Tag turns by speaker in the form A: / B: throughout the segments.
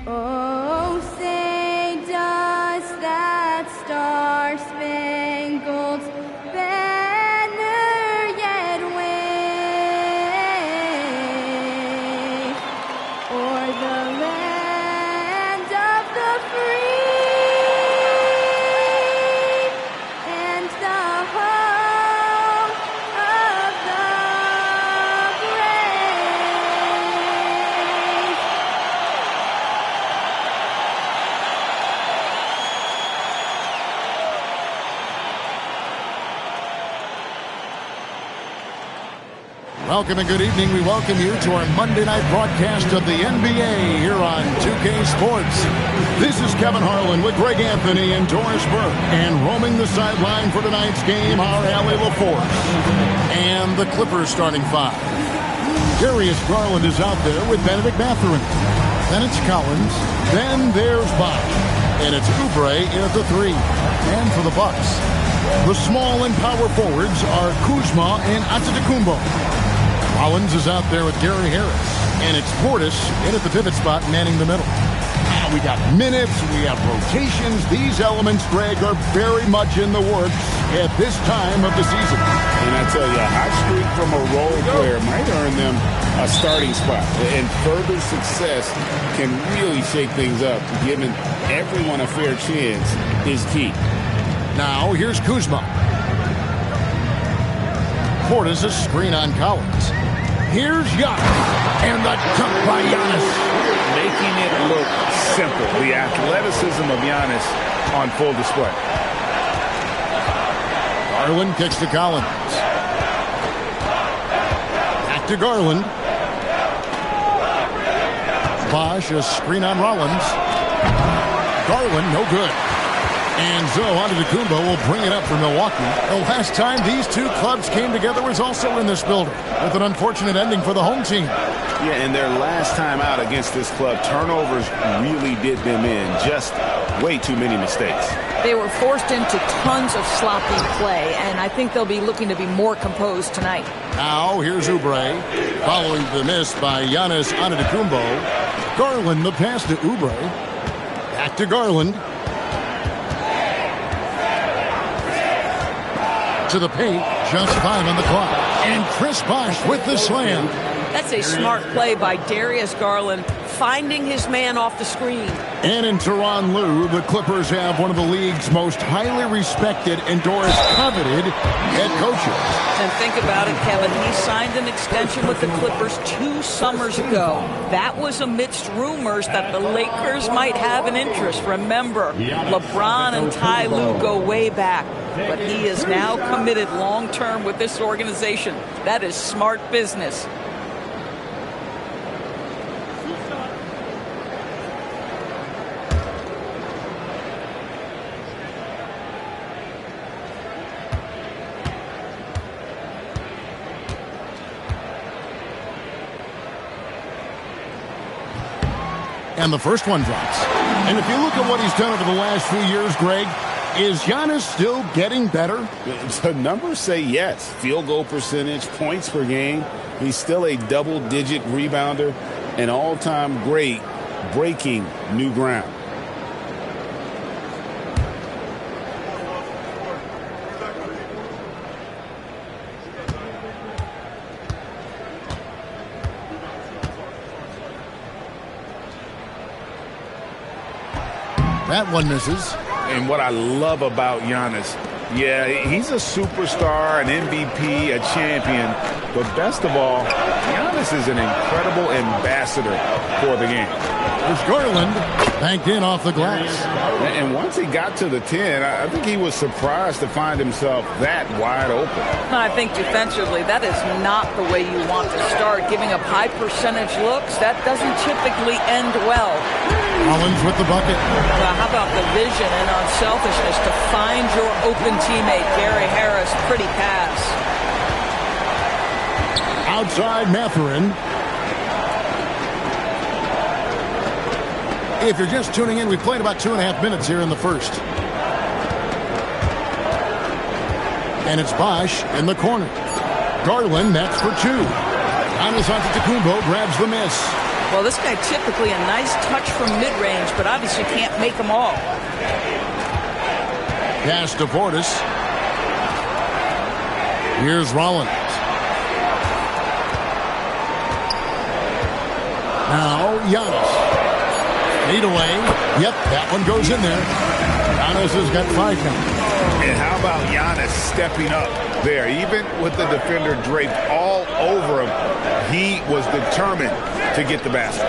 A: Oh, say does that star-spangled banner yet wave o'er the land of the free and the home of the brave.
B: Welcome and good evening. We welcome you to our Monday night broadcast of the NBA here on 2K Sports. This is Kevin Harlan with Greg Anthony and Doris Burke. And roaming the sideline for tonight's game, our Allie LaForce. And the Clippers starting five. Darius Garland is out there with Benedict Mathurin. Then it's Collins. Then there's Bosh. And it's Oubre in at the three. And for the Bucks, the small and power forwards are Kuzma and Antetokounmpo. Collins is out there with Gary Harris. And it's Portis in at the pivot spot, manning the middle. Now we got minutes, we have rotations. These elements, Greg, are very much in the works at this time of the season.
C: And I tell you, a hot streak from a role player might earn them a starting spot. And further success can really shake things up. Giving everyone a fair chance is key.
B: Now here's Kuzma. Portis a screen on Collins. Here's Yannis. And the dunk by Yannis.
C: Making it look simple. The athleticism of Yannis on full display.
B: Garland kicks to Collins. Back to Garland. Bosh a screen on Rollins. Garland no good. And so Antetokounmpo will bring it up for Milwaukee. The last time these two clubs came together was also in this building, with an unfortunate ending for the home team.
C: Yeah, and their last time out against this club, turnovers really did them in. Just way too many mistakes.
D: They were forced into tons of sloppy play, and I think they'll be looking to be more composed tonight.
B: Now here's Oubre, following the miss by Giannis Antetokounmpo. Garland the pass to Oubre. Back to Garland. To the paint, just 5 on the clock. And Chris Bosh with the slam.
D: That's a smart play by Darius Garland, finding his man off the screen.
B: And in Tyronn Lue, the Clippers have one of the league's most highly respected and Doris coveted head coaches.
D: And think about it, Kevin. He signed an extension with the Clippers 2 summers ago. That was amidst rumors that the Lakers might have an interest. Remember, LeBron and Ty Lue go way back. But he is now committed long-term with this organization. That is smart business.
B: And the first one drops. And if you look at what he's done over the last few years, Greg, is Giannis still getting better?
C: The numbers say yes. Field goal percentage, points per game. He's still a double-digit rebounder, an all-time great, breaking new ground.
B: That one misses.
C: And what I love about Giannis, yeah, he's a superstar, an MVP, a champion. But best of all, Giannis is an incredible ambassador for the game.
B: There's Garland, banked in off the glass.
C: And once he got to the 10, I think he was surprised to find himself that wide open.
D: I think defensively, that is not the way you want to start. Giving up high percentage looks, that doesn't typically end well.
B: Collins with the bucket.
D: Well, how about the vision and unselfishness to find your open teammate, Gary Harris? Pretty pass.
B: Outside Mathurin. If you're just tuning in, we played about 2.5 minutes here in the first. And it's Bosh in the corner. Garland, that's for 2. Giannis Antetokounmpo grabs the miss.
D: Well, this guy typically a nice touch from mid-range, but obviously can't make them all.
B: Pass to Portis. Here's Rollins. Now Yannis. Lead away. Yep, that one goes in there. Yannis has got 5 now.
C: And how about Yannis stepping up there? Even with the defender draped all over him, he was determined to get the basket.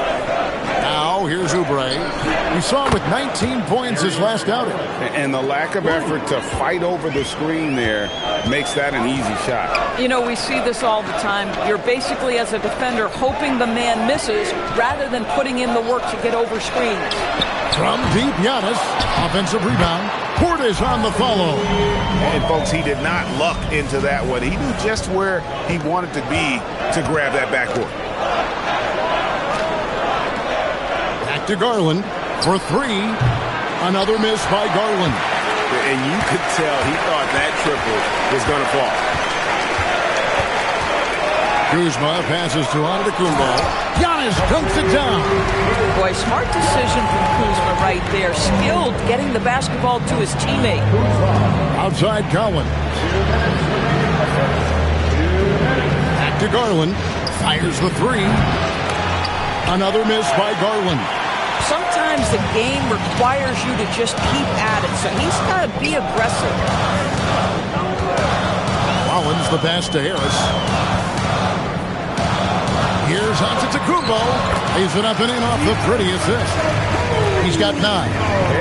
B: Now here's Oubre. We saw him with 19 points his last outing.
C: And the lack of effort to fight over the screen there makes that an easy shot.
D: You know, we see this all the time. You're basically, as a defender, hoping the man misses rather than putting in the work to get over screens.
B: From deep, Yannis. Offensive rebound. Portis on the follow.
C: And, folks, he did not luck into that one. He knew just where he wanted to be to grab that backboard.
B: Back to Garland for 3. Another miss by Garland.
C: And you could tell he thought that triple was going to fall.
B: Kuzma passes to Antetokounmpo. Giannis dunks it down.
D: Boy, smart decision from Kuzma right there. Skilled getting the basketball to his teammate.
B: Outside Collins. Back to Garland. Fires the 3. Another miss by Garland.
D: Sometimes the game requires you to just keep at it, so he's got to be aggressive.
B: Collins the pass to Harris. Here's Antetokounmpo. Lays it up and in off the pretty assist. He's got 9.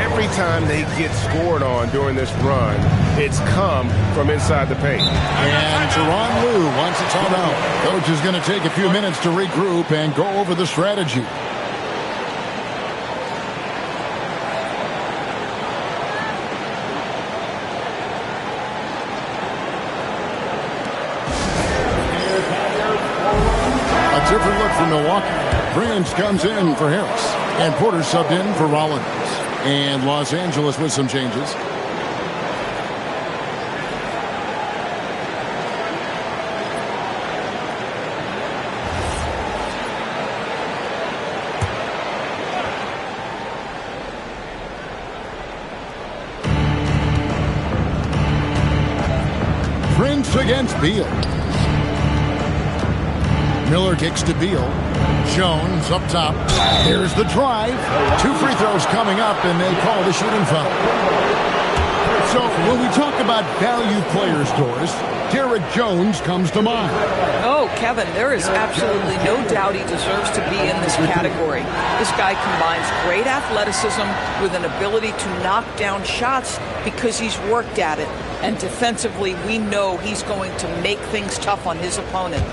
C: Every time they get scored on during this run, it's come from inside the paint.
B: And Tyronn Lue wants it all out. Coach is going to take a few minutes to regroup and go over the strategy. Different look for Milwaukee. Prince comes in for Harris. And Porter subbed in for Rollins. And Los Angeles with some changes. Prince against Beal. Miller kicks to Beal. Jones up top. Here's the drive. 2 free throws coming up, and they call the shooting foul. So when we talk about value players, Doris, Derek Jones comes to mind.
D: Oh, Kevin, there is absolutely no doubt he deserves to be in this category. This guy combines great athleticism with an ability to knock down shots because he's worked at it. And defensively, we know he's going to make things tough on his opponent.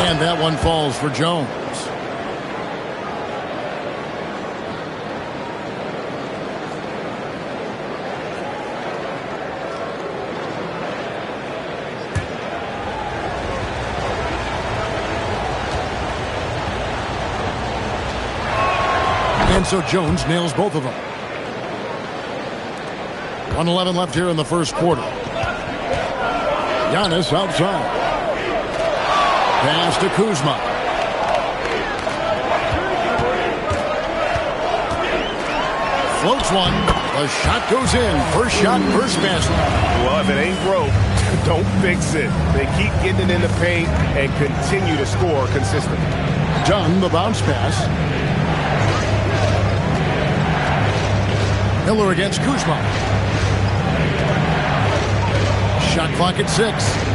B: And that one falls for Jones. And so Jones nails both of them. 1:11 left here in the first quarter. Yannis outside. Pass to Kuzma. Floats one. The shot goes in. First shot, first basket.
C: Well, if it ain't broke, don't fix it. They keep getting it in the paint and continue to score consistently.
B: Dunn, the bounce pass. Miller against Kuzma. Shot clock at 6.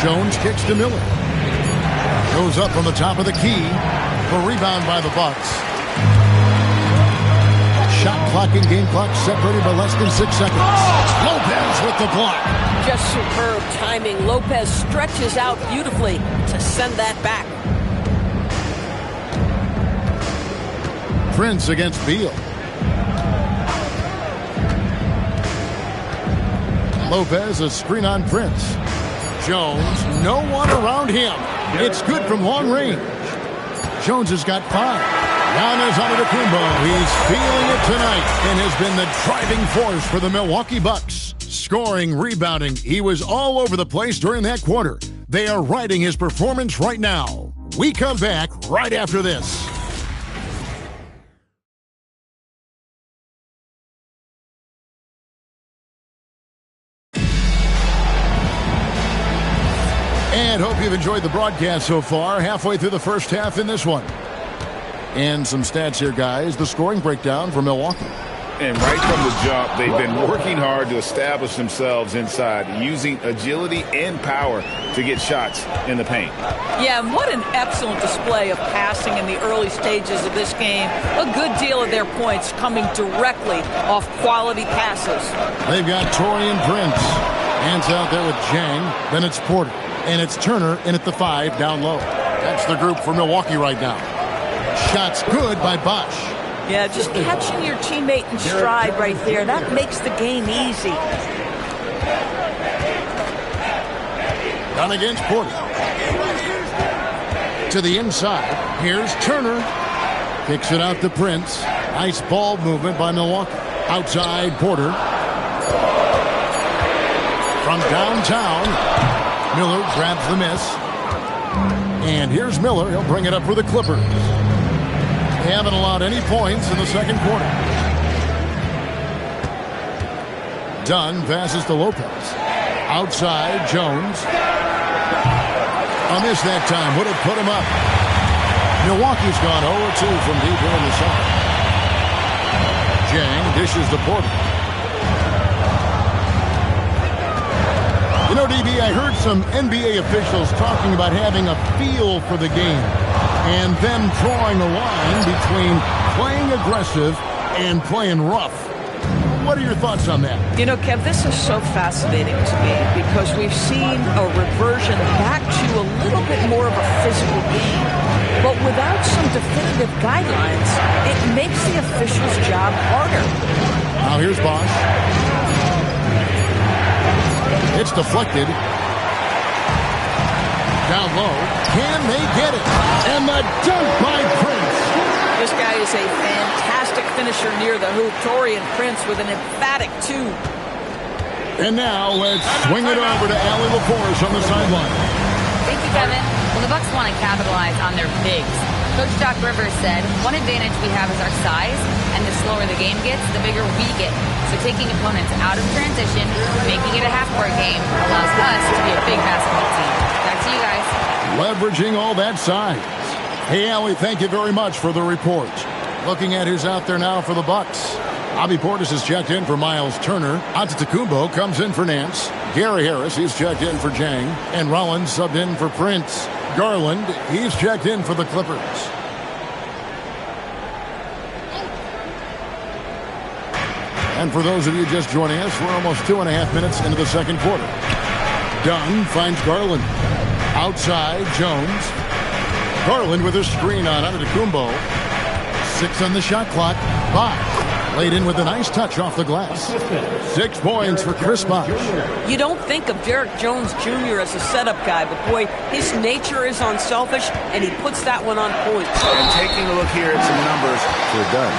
B: Jones kicks to Miller. Goes up from the top of the key. The rebound by the Bucks. Shot clock and game clock separated by less than 6 seconds. Lopez with the block.
E: Just superb timing. Lopez stretches out beautifully to send that back.
B: Prince against Beal. Lopez, a screen on Prince. Jones, no one around him. It's good from long range. Jones has got 5. Yannis Antetokounmpo. He's feeling it tonight and has been the driving force for the Milwaukee Bucks. Scoring, rebounding, he was all over the place during that quarter. They are riding his performance right now. We come back right after this. And hope you've enjoyed the broadcast so far. Halfway through the first half in this one. And some stats here, guys. The scoring breakdown for Milwaukee.
C: And right from the jump, they've been working hard to establish themselves inside, using agility and power to get shots in the paint.
D: Yeah, and what an excellent display of passing in the early stages of this game. A good deal of their points coming directly off quality passes.
B: They've got Taurean Prince. Hands out there with Jang. Then it's Porter. And it's Turner in at the 5 down low. That's the group for Milwaukee right now. Shots good by Bosh.
D: Yeah, just catching your teammate in stride right there. That makes the game easy.
B: Done against Porter. To the inside. Here's Turner. Kicks it out to Prince. Nice ball movement by Milwaukee. Outside Porter. From downtown, Miller grabs the miss. And here's Miller. He'll bring it up for the Clippers. They haven't allowed any points in the second quarter. Dunn passes to Lopez. Outside, Jones. A miss that time. Would have put him up. Milwaukee's gone 0-2 from deep here in the second. Jang dishes to Porter. You know, DB, I heard some NBA officials talking about having a feel for the game and them drawing a line between playing aggressive and playing rough. What are your thoughts on that?
D: You know, Kev, this is so fascinating to me because we've seen a reversion back to a little bit more of a physical game. But without some definitive guidelines, it makes the officials' job harder.
B: Now here's Bosh. It's deflected. Down low. Can they get it? And the dunk by Prince.
D: This guy is a fantastic finisher near the hoop. Taurean Prince with an emphatic 2.
B: And now let's swing it over to Allie LaForce on the sideline.
F: Thank you, Kevin. Well, the Bucks want to capitalize on their bigs. Coach Doc Rivers said, one advantage we have is our size, and the slower the game gets, the bigger we get. So taking opponents out of transition, making it a half-court game, allows us to be a big basketball team. Back to you guys.
B: Leveraging all that size. Hey, Allie, thank you very much for the report. Looking at who's out there now for the Bucks. Bobby Portis is checked in for Miles Turner. Antetokounmpo comes in for Nance. Gary Harris, he's checked in for Jang. And Rollins subbed in for Prince. Garland, he's checked in for the Clippers. And for those of you just joining us, we're almost 2.5 minutes into the second quarter. Dunn finds Garland. Outside, Jones. Garland with a screen on Antetokounmpo. 6 on the shot clock. Bosh laid in with a nice touch off the glass. 6 points for Chris Bosh.
E: You don't think of Derek Jones Jr. as a setup guy, but boy, his nature is unselfish, and he puts that one on point.
C: And taking a look here at some numbers for Dunn.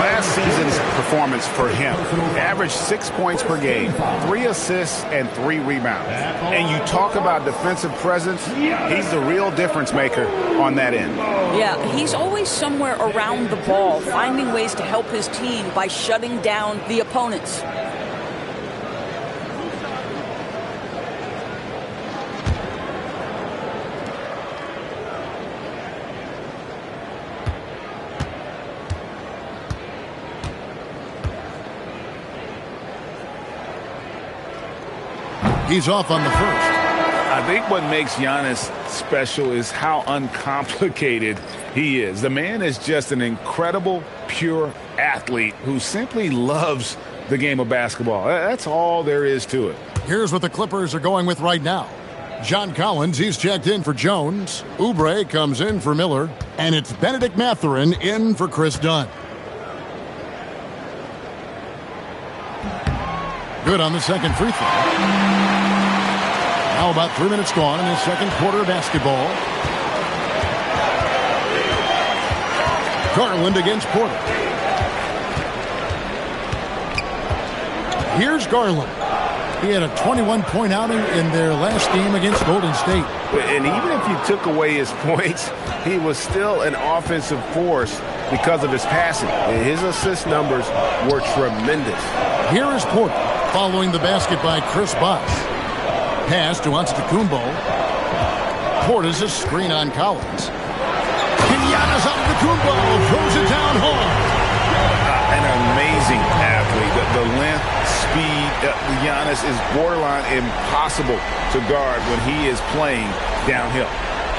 C: Last season's performance for him averaged 6 points per game, 3 assists, and 3 rebounds. And you talk about defensive presence, he's the real difference maker on that end.
D: Yeah, he's always somewhere around the ball, finding ways to help his team by shutting down the opponents.
B: He's off on the first.
C: I think what makes Yannis special is how uncomplicated he is. The man is just an incredible, pure athlete who simply loves the game of basketball. That's all there is to it.
B: Here's what the Clippers are going with right now. John Collins, he's checked in for Jones. Oubre comes in for Miller. And it's Benedict Mathurin in for Chris Dunn. Good on the second free throw. Now about 3 minutes gone in the second quarter of basketball. Garland against Porter. Here's Garland. He had a 21-point outing in their last game against Golden State.
C: And even if you took away his points, he was still an offensive force because of his passing. His assist numbers were tremendous.
B: Here is Porter following the basket by Chris Bosh. Pass to Antetokounmpo. Porter's a screen on Collins. Yannis Antetokounmpo throws it down hard.
C: An amazing athlete. The length, speed, Yannis is borderline impossible to guard when he is playing downhill.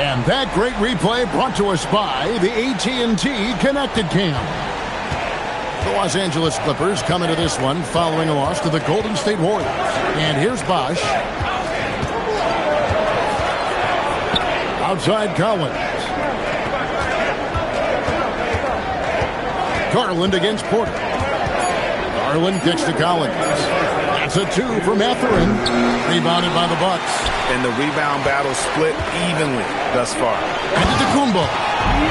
B: And that great replay brought to us by the AT&T Connected Cam. The Los Angeles Clippers come into this one following a loss to the Golden State Warriors. And here's Bosh. Outside Collins. Garland against Porter. Garland kicks to Collins. That's a 2 for Mathurin. Rebounded by the Bucks.
C: And the rebound battle split evenly thus far.
B: Antetokounmpo.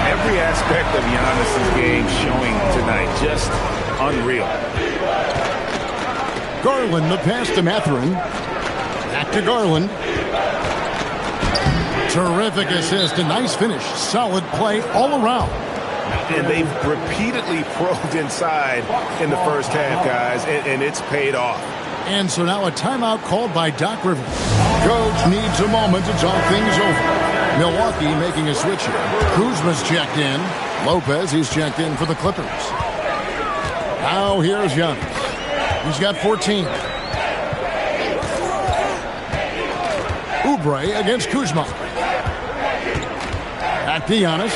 C: Every aspect of Giannis' game showing tonight. Just unreal.
B: Garland, the pass to Mathurin. Back to Garland. Terrific assist. A nice finish. Solid play all around.
C: And they've repeatedly probed inside in the first half, guys, and it's paid off.
B: And so now a timeout called by Doc Rivers. Coach needs a moment to talk things over. Milwaukee making a switch here. Kuzma's checked in. Lopez, he's checked in for the Clippers. Now here's Yannis. He's got 14. Oubre against Kuzma. Back to Yannis.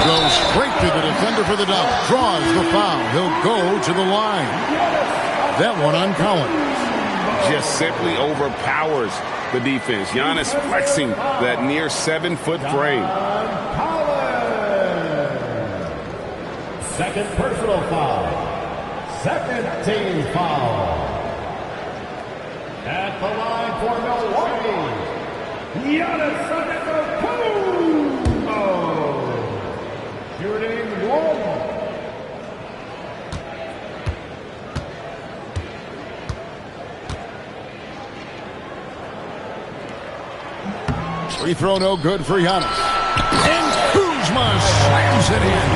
B: Goes straight to the defender for the dunk. Draws the foul. He'll go to the line. That one on Collins.
C: Just simply overpowers the defense. Giannis flexing that near 7-foot frame.
G: Second personal foul. Second team foul. At the line for Milwaukee, Yannis Antetokounmpo. Shooting 1.
B: Free throw no good for Yannis. And Kuzma slams it in.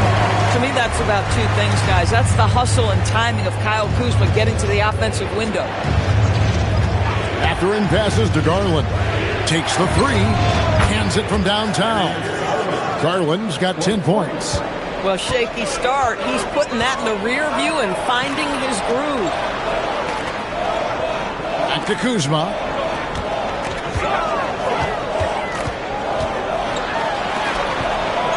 D: To me, that's about two things, guys. That's the hustle and timing of Kyle Kuzma getting to the offensive window.
B: Mathurin passes to Garland. Takes the 3. Hands it from downtown. Garland's got 10 points.
D: Well, shaky start. He's putting that in the rear view and finding his groove.
B: Back to Kuzma.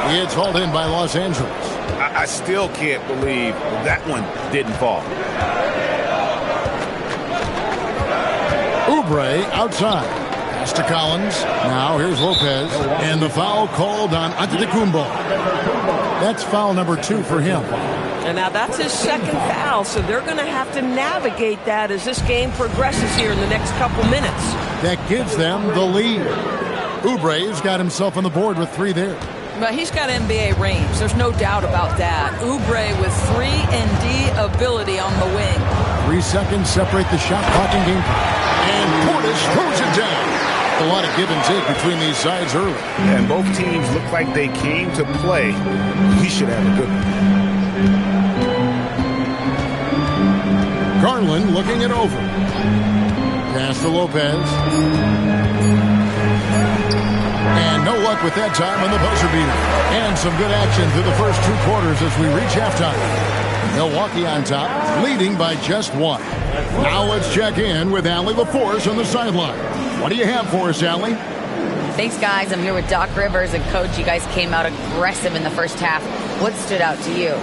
B: It's hauled in by Los Angeles.
C: I still can't believe that one didn't fall.
B: Oubre outside. Pass to Collins. Now here's Lopez. And the foul called on Antetokounmpo. That's foul number 2 for him.
D: And now that's his second foul, so they're going to have to navigate that as this game progresses here in the next couple minutes.
B: That gives them the lead. Oubre's got himself on the board with 3 there.
D: But he's got NBA range. There's no doubt about that. Oubre with 3-and-D ability on the wing.
B: 3 seconds separate the shot clock and game time. And Portis throws it down. A lot of give and take between these sides early.
C: And both teams look like they came to play. He should have a good one.
B: Garland looking it over. Pass to Lopez. And no luck with that time on the buzzer beater. And some good action through the first 2 quarters as we reach halftime. Milwaukee on top, leading by just 1. Now let's check in with Allie LaForce on the sideline. What do you have for us, Allie?
F: Thanks, guys. I'm here with Doc Rivers. And, Coach, you guys came out aggressive in the first half. What stood out to you?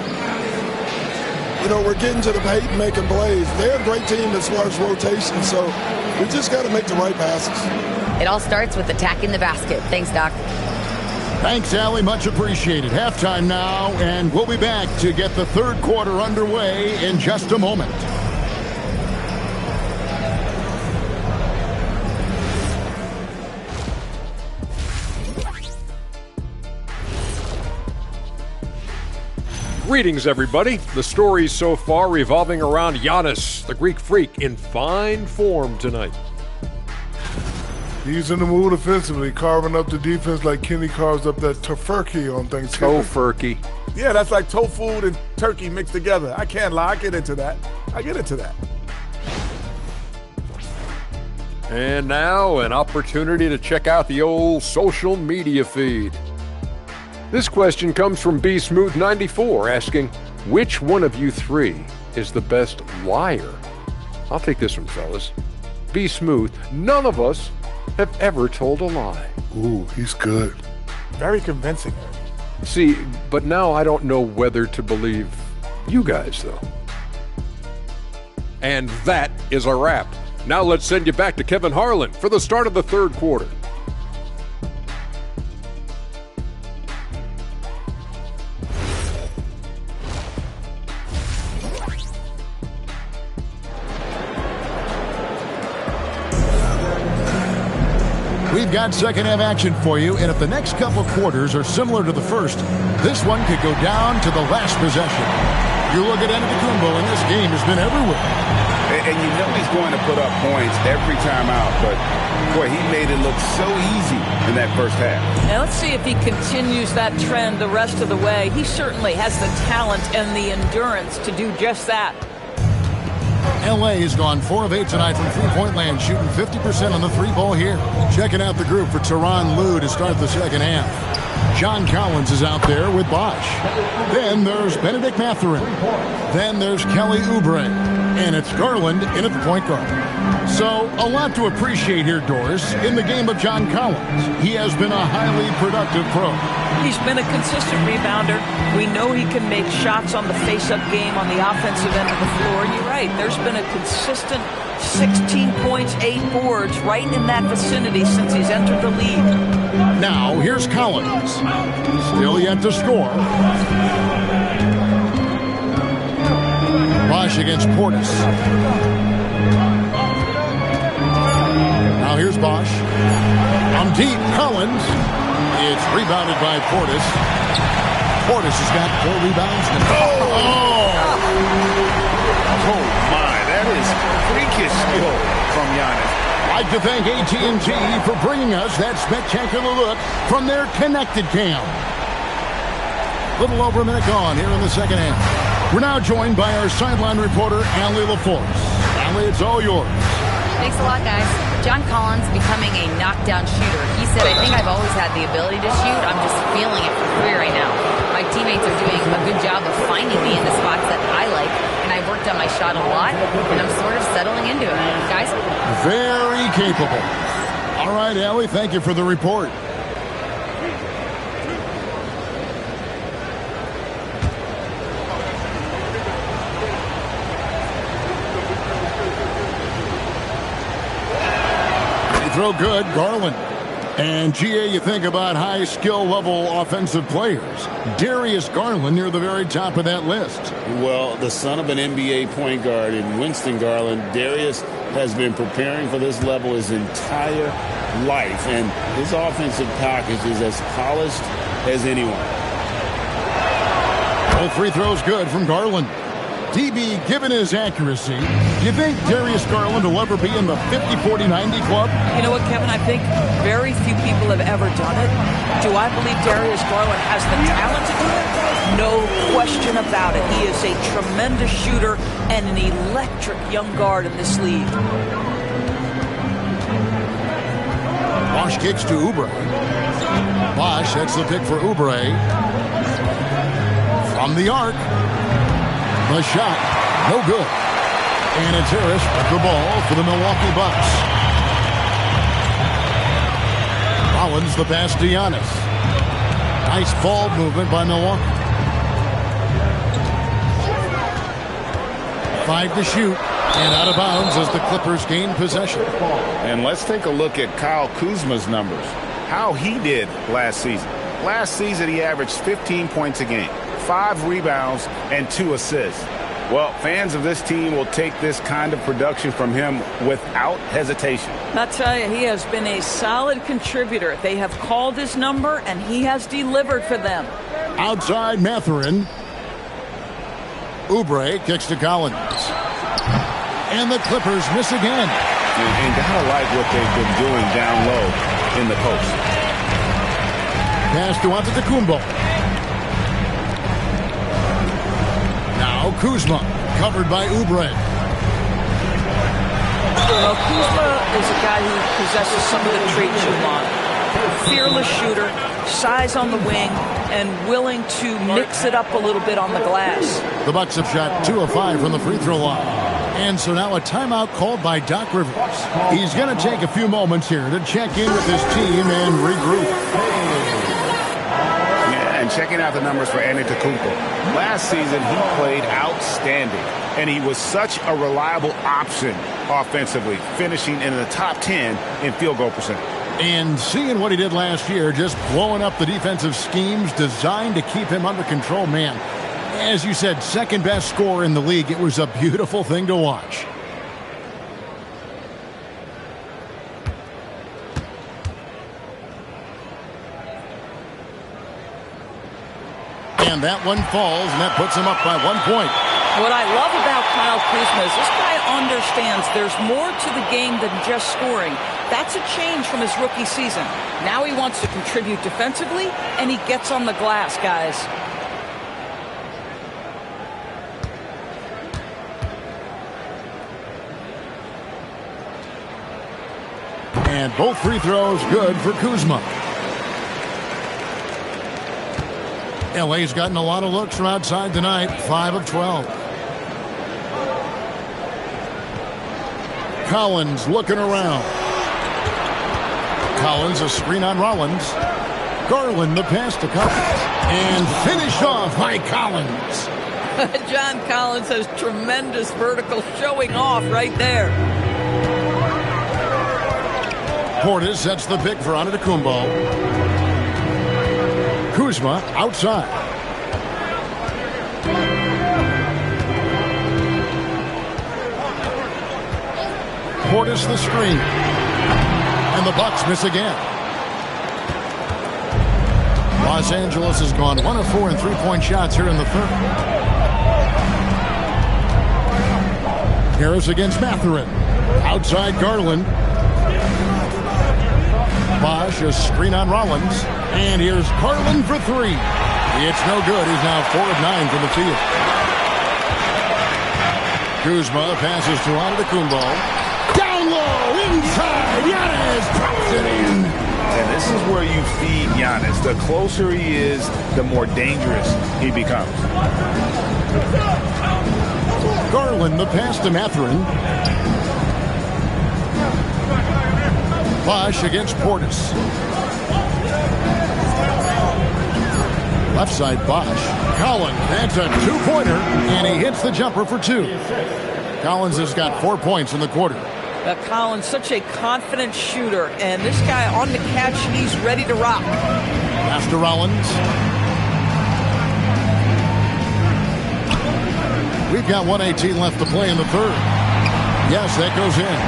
H: You know, we're getting to the paint and making plays. They're a great team as far as rotation, so we just got to make the right passes.
F: It all starts with attacking the basket. Thanks, Doc.
B: Thanks, Allie. Much appreciated. Halftime now, and we'll be back to get the third quarter underway in just a moment.
I: Greetings, everybody. The stories so far revolving around Yannis, the Greek freak, in fine form tonight. He's in the mood offensively, carving up the defense like Kenny carves up that tofurkey on Thanksgiving.
J: Tofurkey.
K: Yeah, that's like tofu and turkey mixed together. I can't lie. I get into that.
J: And now an opportunity to check out the old social media feed. This question comes from BSmooth94 asking, which one of you three is the best liar? I'll take this one, fellas. Be smooth. None of us have ever told a lie.
I: Ooh, he's good.
K: Very convincing.
J: See, but now I don't know whether to believe you guys, though. And that is a wrap. Now let's send you back to Kevin Harlan for the start of the third quarter.
B: We've got second half action for you, and if the next couple quarters are similar to the first, this one could go down to the last possession. You look at Antetokounmpo, and this game has been everywhere.
C: And you know he's going to put up points every time out, but boy, he made it look so easy in that first half.
D: Now let's see if he continues that trend the rest of the way. He certainly has the talent and the endurance to do just that.
B: LA has gone 4 of 8 tonight from three-point land, shooting 50% on the three-ball here. Checking out the group for Tyronn Lue to start the second half. John Collins is out there with Bosh. Then there's Benedict Mathurin. Then there's Kelly Oubre. And it's Garland in at the point guard. So a lot to appreciate here, Doris, in the game of John Collins. He has been a highly productive pro.
D: He's been a consistent rebounder. We know he can make shots on the face-up game on the offensive end of the floor. And you're right, there's been a consistent 16 points, 8 boards right in that vicinity since he's entered the league.
B: Now, here's Collins. Still yet to score. Bosh against Portis. Now here's Bosh. I'm deep. Collins. It's rebounded by Portis. Portis has got 4 rebounds.
C: Oh my, that is freakish skill from Yannis.
B: I'd like to thank AT&T for bringing us that spectacular look from their connected cam. Little over a minute gone here in the second half. We're now joined by our sideline reporter, Allie LaForce. Allie, it's all yours.
F: Thanks a lot, guys. John Collins becoming a knockdown shooter. He said, I think I've always had the ability to shoot. I'm just feeling it for free right now. My teammates are doing a good job of finding me in the spots that I like, and I've worked on my shot a lot, and I'm sort of settling into it. Guys?
B: Very capable. All right, Allie, thank you for the report. Throw good, Garland. And, GA, you think about high skill level offensive players. Darius Garland near the very top of that list.
C: Well, the son of an NBA point guard in Winston Garland, Darius has been preparing for this level his entire life. And his offensive package is as polished as anyone.
B: Both free throws good from Garland. DB, given his accuracy, do you think Darius Garland will ever be in the 50-40-90 club?
D: You know what, Kevin? I think very few people have ever done it. Do I believe Darius Garland has the talent to do it? No question about it. He is a tremendous shooter and an electric young guard in this league.
B: Bosh kicks to Oubre. Bosh sets the pick for Oubre. From the arc. The shot, no good. And it's Harris with the ball for the Milwaukee Bucks. Collins the pass to Yannis. Nice ball movement by Milwaukee. 5 to shoot. And out of bounds as the Clippers gain possession.
C: And let's take a look at Kyle Kuzma's numbers. How he did last season. Last season he averaged 15 points a game. 5 rebounds and 2 assists. Well, fans of this team will take this kind of production from him without hesitation.
D: I'll tell you, he has been a solid contributor. They have called his number, and he has delivered for them.
B: Outside Mathurin. Oubre kicks to Collins. And the Clippers miss again.
C: And gotta like what they've been doing down low in the post.
B: Pass to Antetokounmpo. Now Kuzma, covered by Oubre.
D: Well, Kuzma is a guy who possesses some of the traits you want. Fearless shooter, size on the wing, and willing to mix it up a little bit on the glass.
B: The Bucks have shot 2 of 5 from the free throw line. And so now a timeout called by Doc Rivers. He's going to take a few moments here to check in with his team and regroup.
C: Yeah, and checking out the numbers for Antetokounmpo. Last season, he played outstanding. And he was such a reliable option offensively, finishing in the top 10 in field goal percentage.
B: And seeing what he did last year, just blowing up the defensive schemes designed to keep him under control, man. As you said, second best scorer in the league. It was a beautiful thing to watch. And that one falls, and that puts him up by 1 point.
D: What I love about Kyle Kuzma is this guy understands there's more to the game than just scoring. That's a change from his rookie season. Now he wants to contribute defensively, and he gets on the glass, guys.
B: And both free throws good for Kuzma. LA's gotten a lot of looks from outside tonight, 5 of 12. Collins looking around. Collins, a screen on Rollins. Garland, the pass to Collins. And finished off by Collins.
D: John Collins has tremendous vertical showing off right there.
B: Portis sets the pick for Antetokounmpo. Kuzma outside. Portis the screen. And the Bucks miss again. Los Angeles has gone 1 of 4 in three-point shots here in the third. Harris against Mathurin. Outside Garland. Bosh, a screen on Rollins. And here's Garland for 3. It's no good. He's now 4 of 9 from the field. Kuzma passes to Antetokounmpo. Down low, inside. Yannis drops it in.
C: And this is where you feed Yannis. The closer he is, the more dangerous he becomes.
B: Garland, the pass to Mathurin. Bosh against Portis. Left side Bosh. Collins, that's a two-pointer, and he hits the jumper for 2. Collins has got 4 points in the quarter.
D: Collins, such a confident shooter, and this guy on the catch, he's ready to rock.
B: Pass to Rollins. We've got 1:18 left to play in the third. Yes, that goes in.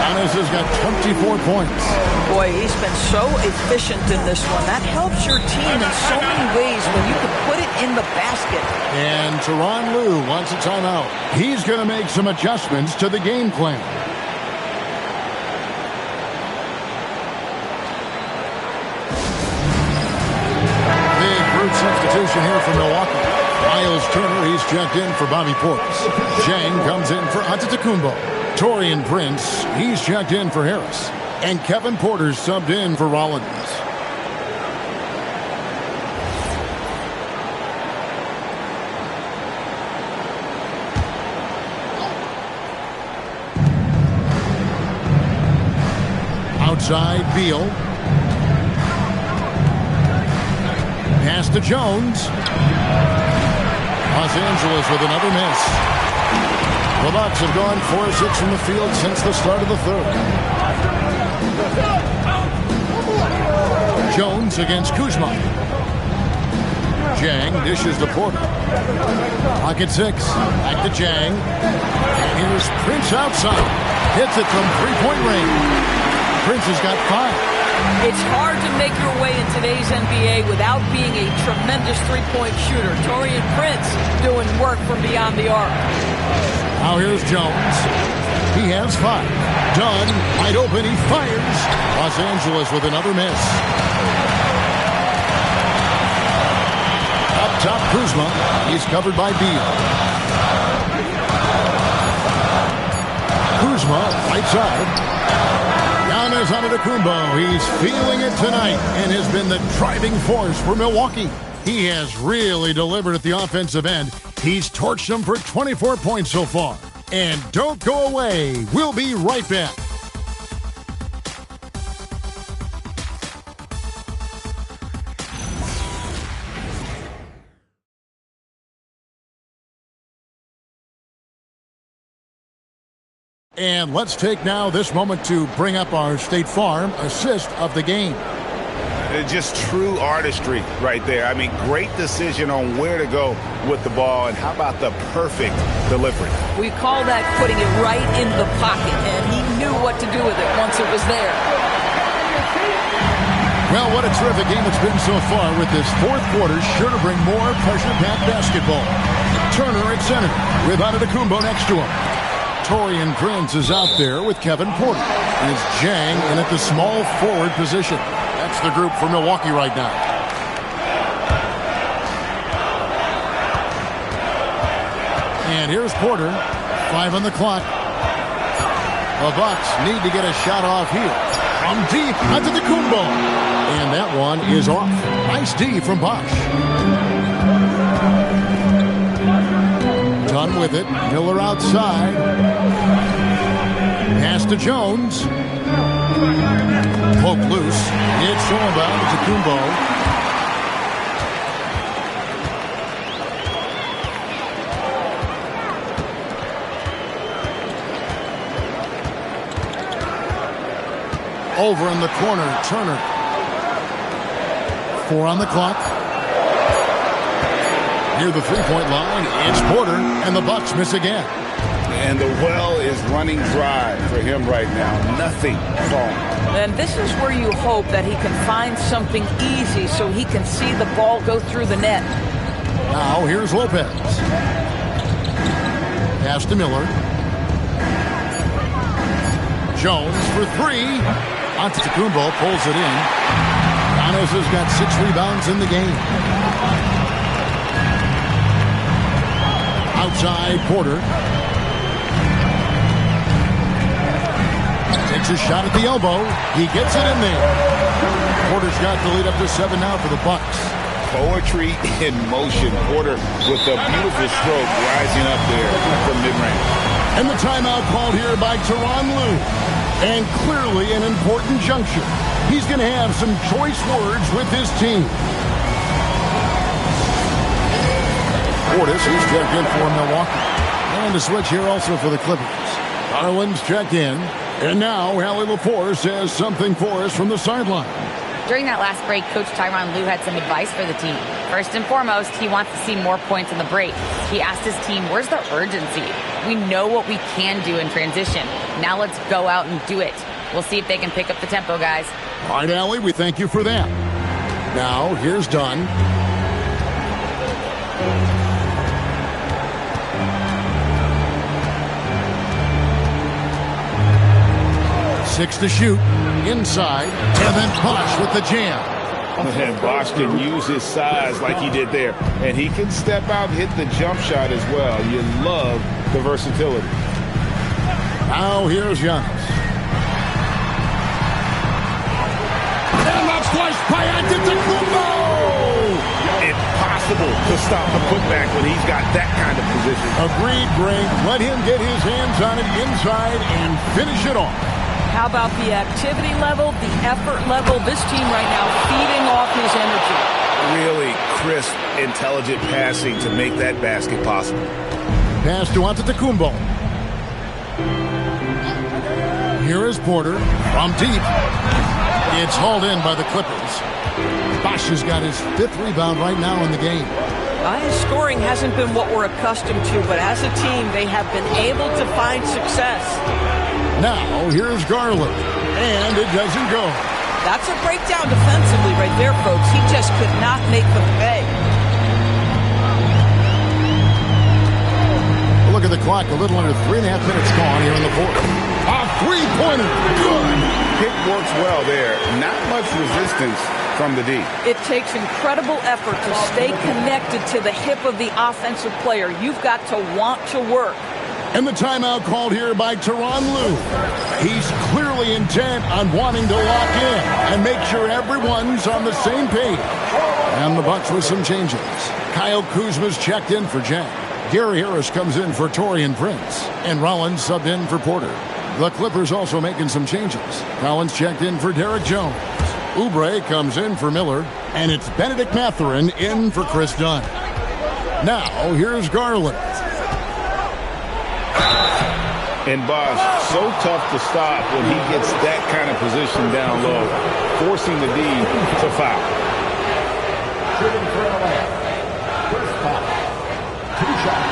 B: Yannis has got 24 points.
D: Boy, he's been so efficient in this one. That helps your team in so many ways when you can put it in the basket.
B: And Tyronn Lue wants a timeout. He's going to make some adjustments to the game plan. Big brute substitution here for Milwaukee. Miles Turner, he's checked in for Bobby Portis. Zhang comes in for Antetokounmpo. Taurean Prince, he's checked in for Harris. And Kevin Porter's subbed in for Rollins. Outside, Beal. Pass to Jones. Los Angeles with another miss. The Bucks have gone 4 of 6 from the field since the start of the third. Jones against Kuzma. Zhang dishes to Porter. Clock at 6. Back to Zhang. And here's Prince outside. Hits it from three-point range. Prince has got 5.
D: It's hard to make your way in today's NBA without being a tremendous three-point shooter. Taurean Prince doing work from beyond the arc.
B: Now here's Jones. He has 5. Dunn, wide open, he fires. Los Angeles with another miss. Up top, Kuzma. He's covered by Beal. Kuzma, right side. Yannis Antetokounmpo. He's feeling it tonight and has been the driving force for Milwaukee. He has really delivered at the offensive end. He's torched them for 24 points so far. And don't go away. We'll be right back. And let's take now this moment to bring up our State Farm assist of the game.
C: Just true artistry right there. I mean, great decision on where to go with the ball, and how about the perfect delivery?
D: We call that putting it right in the pocket, and he knew what to do with it once it was there.
B: Well, what a terrific game it's been so far, with this fourth quarter sure to bring more pressure-packed basketball. Turner at center with Antetokounmpo next to him. Taurean Prince is out there with Kevin Porter. It's Jang in at the small forward position. That's the group for Milwaukee right now. And here's Porter. 5 on the clock. The Bucks need to get a shot off here. From deep, Antetokounmpo. And that one is off. Nice D from Bosh. Done with it. Miller outside. Pass to Jones. Poke loose. It's all about Antetokounmpo. Over in the corner, Turner. 4 on the clock. Near the three-point line, it's Porter, and the Bucks miss again.
C: And the well is running dry for him right now. Nothing falling.
D: And this is where you hope that he can find something easy so he can see the ball go through the net.
B: Now here's Lopez. Pass to Miller. Jones for 3. Antetokounmpo pulls it in. Yannis has got 6 rebounds in the game. Outside, Porter. Takes a shot at the elbow. He gets it in there. Porter's got the lead up to 7 now for the Bucks.
C: Poetry in motion. Porter with a beautiful stroke rising up there from mid-range.
B: And the timeout called here by Tyronn Lue. And clearly an important juncture. He's going to have some choice words with his team. Portis is checked in for Milwaukee. And a switch here also for the Clippers. Garland's checked in. And now Allie LaForce says something for us from the sideline.
F: During that last break, Coach Tyronn Lue had some advice for the team. First and foremost, he wants to see more points in the break. He asked his team, where's the urgency? We know what we can do in transition. Now let's go out and do it. We'll see if they can pick up the tempo, guys.
B: All right, Allie, we thank you for that. Now, here's Dunn. Six to shoot. Inside. And then Bosh with the jam.
C: And Bosh can use his size like he did there. And he can step out and hit the jump shot as well. You love the versatility.
B: Now here's Yannis. And that's sliced by Antetokounmpo!
C: Impossible to stop the putback when he's got that kind of position.
B: Agreed, Greg. Let him get his hands on it inside and finish it off.
D: How about the activity level, the effort level? This team right now feeding off his energy.
C: Really crisp, intelligent passing to make that basket possible.
B: Pass to Antetokounmpo. Here is Porter from deep. It's hauled in by the Clippers. Bosh has got his 5th rebound right now in the game.
D: His scoring hasn't been what we're accustomed to, but as a team, they have been able to find success.
B: Now, here's Garland. And it doesn't go.
D: That's a breakdown defensively right there, folks. He just could not make them pay.
B: Look look at the clock. A little under 3.5 minutes gone here in the fourth. A three-pointer. Good.
C: Pick works well there. Not much resistance from the D.
D: It takes incredible effort to stay connected to the hip of the offensive player. You've got to want to work.
B: And the timeout called here by Tyronn Lue. He's clearly intent on wanting to lock in and make sure everyone's on the same page. And the Bucks with some changes. Kyle Kuzma's checked in for Jack. Gary Harris comes in for Taurean Prince. And Rollins subbed in for Porter. The Clippers also making some changes. Collins checked in for Derek Jones. Oubre comes in for Miller. And it's Benedict Mathurin in for Chris Dunn. Now, here's Garland.
C: And Bosh, so tough to stop when he gets that kind of position down low, forcing the D to foul.
G: Shooting for Atlanta, Chris Paul, 2 shots.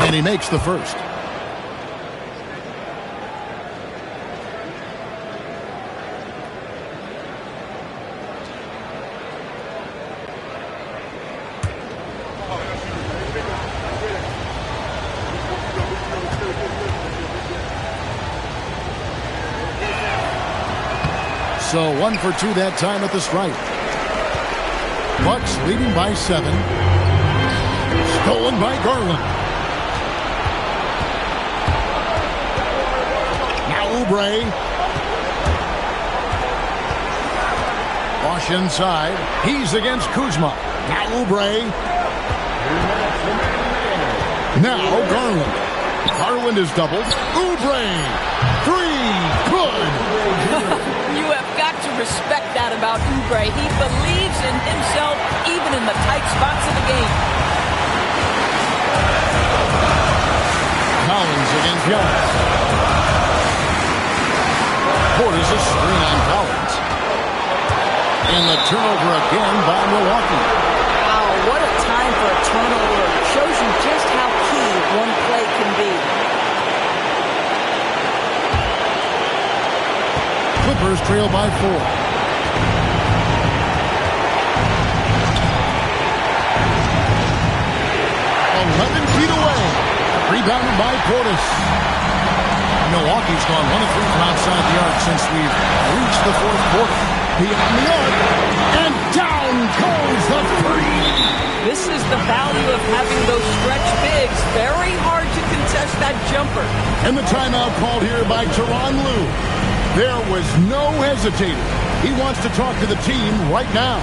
B: And he makes the first. So 1 for 2 that time at the stripe. Bucks leading by 7. Stolen by Garland. Now Oubre. Bosh inside. He's against Kuzma. Now Oubre. Now Garland. Garland is doubled. Oubre. 3. Good.
D: You have got to respect that about Oubre. He believes in himself even in the tight spots of the game.
B: Collins against Yannis. Porter's a screen on Collins. And the turnover again by Milwaukee.
D: Wow, what a time for a turnover. Shows you just how key one play can be.
B: Clippers trail by 4. 11 feet away. Rebounded by Portis. Milwaukee's gone 1 of 3 from outside the arc since we've reached the fourth quarter. Beyond the arc. And down goes the 3.
D: This is the value of having those stretch bigs. Very hard to contest that jumper.
B: And the timeout called here by Tyronn Lue. There was no hesitating. He wants to talk to the team right now.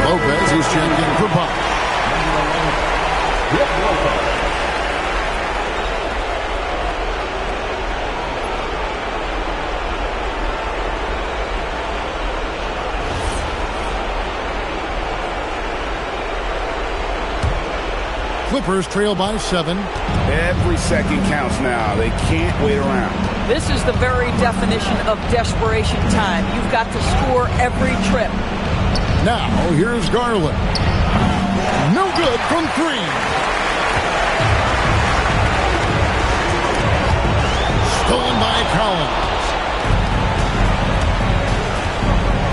B: Lopez is checked in for Bosh. Clippers trail by 7.
C: Every second counts now. They can't wait around.
D: This is the very definition of desperation time. You've got to score every trip.
B: Now, here's Garland. No good from 3. Stolen by Collins.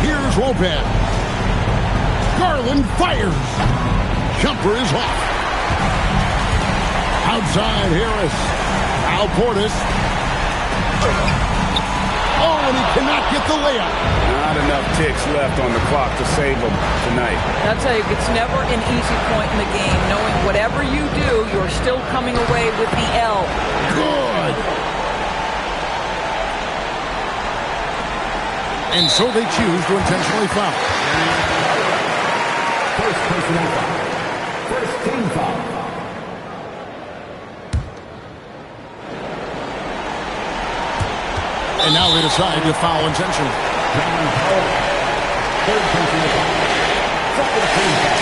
B: Here's Lopez. Garland fires. Jumper is off. Outside Harris. Al Portis. Oh, and he cannot get the layup.
C: Not enough ticks left on the clock to save him tonight.
D: I'll tell you, it's never an easy point in the game, knowing whatever you do, you're still coming away with the L.
B: Good. And so they choose to intentionally foul.
G: First personal foul. First team foul.
B: And now they decide to foul intentionally.
G: Third personal foul. Second team foul.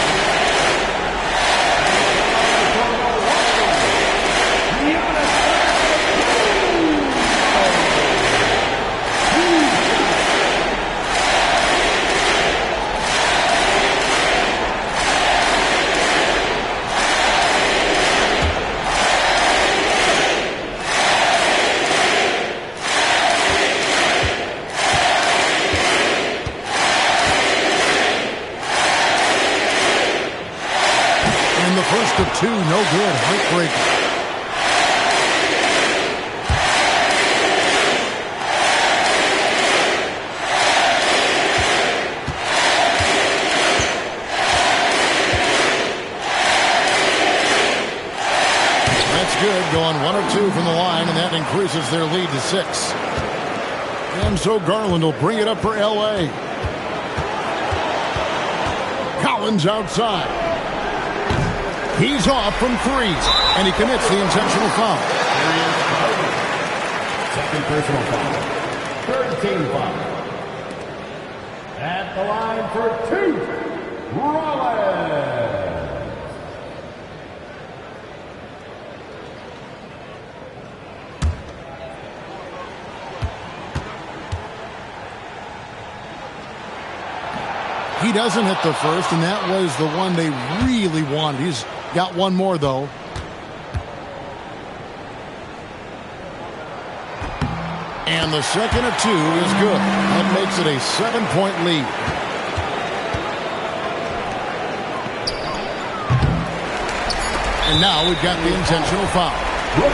B: no good. Heartbreaking. That's good. Going 1 of 2 from the line, and that increases their lead to 6. And so Garland will bring it up for L.A. Collins outside. He's off from 3, and he commits the intentional foul.
G: Second personal foul. Third team foul. At the line for 2, Rollins.
B: He doesn't hit the first, and that was the one they really wanted. He's got one more, though. And the second of 2 is good. That makes it a 7-point lead. And now we've got the intentional foul.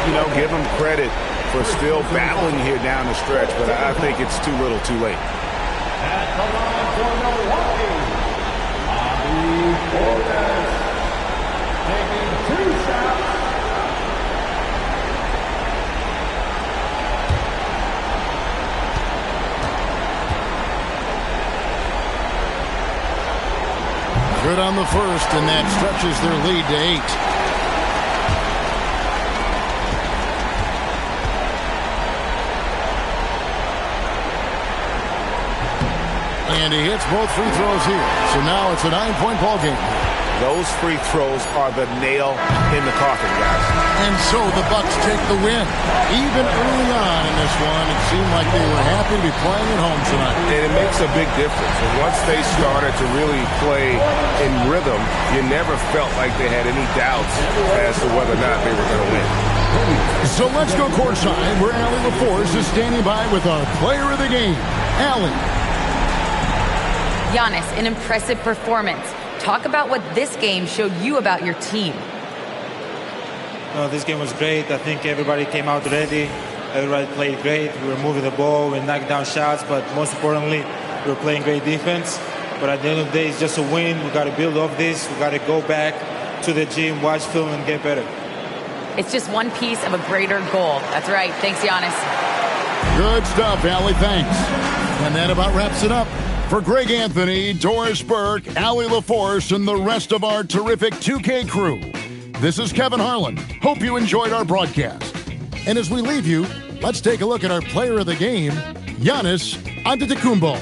C: You know, give him credit for still battling here down the stretch, but I think it's too little too late.
G: At the line for Milwaukee, taking 2 shots.
B: Good on the first, and that stretches their lead to 8. And he hits both free throws here. So now it's a 9-point ball game.
C: Those free throws are the nail in the coffin, guys.
B: And so the Bucks take the win. Even early on in this one, it seemed like they were happy to be playing at home tonight.
C: And it makes a big difference. And once they started to really play in rhythm, you never felt like they had any doubts as to whether or not they were going to win.
B: So let's go courtside, where Allie LaForce is standing by with our player of the game, Allie.
F: Yannis, an impressive performance. Talk about what this game showed you about your team.
L: This game was great. I think everybody came out ready. Everybody played great. We were moving the ball. We knocked down shots. But most importantly, we were playing great defense. But at the end of the day, it's just a win. We got to build off this. We got to go back to the gym, watch film, and get better.
F: It's just one piece of a greater goal. That's right. Thanks, Yannis.
B: Good stuff, Allie. Thanks. And that about wraps it up. For Greg Anthony, Doris Burke, Allie LaForce, and the rest of our terrific 2K crew, this is Kevin Harlan. Hope you enjoyed our broadcast. And as we leave you, let's take a look at our player of the game, Yannis Antetokounmpo.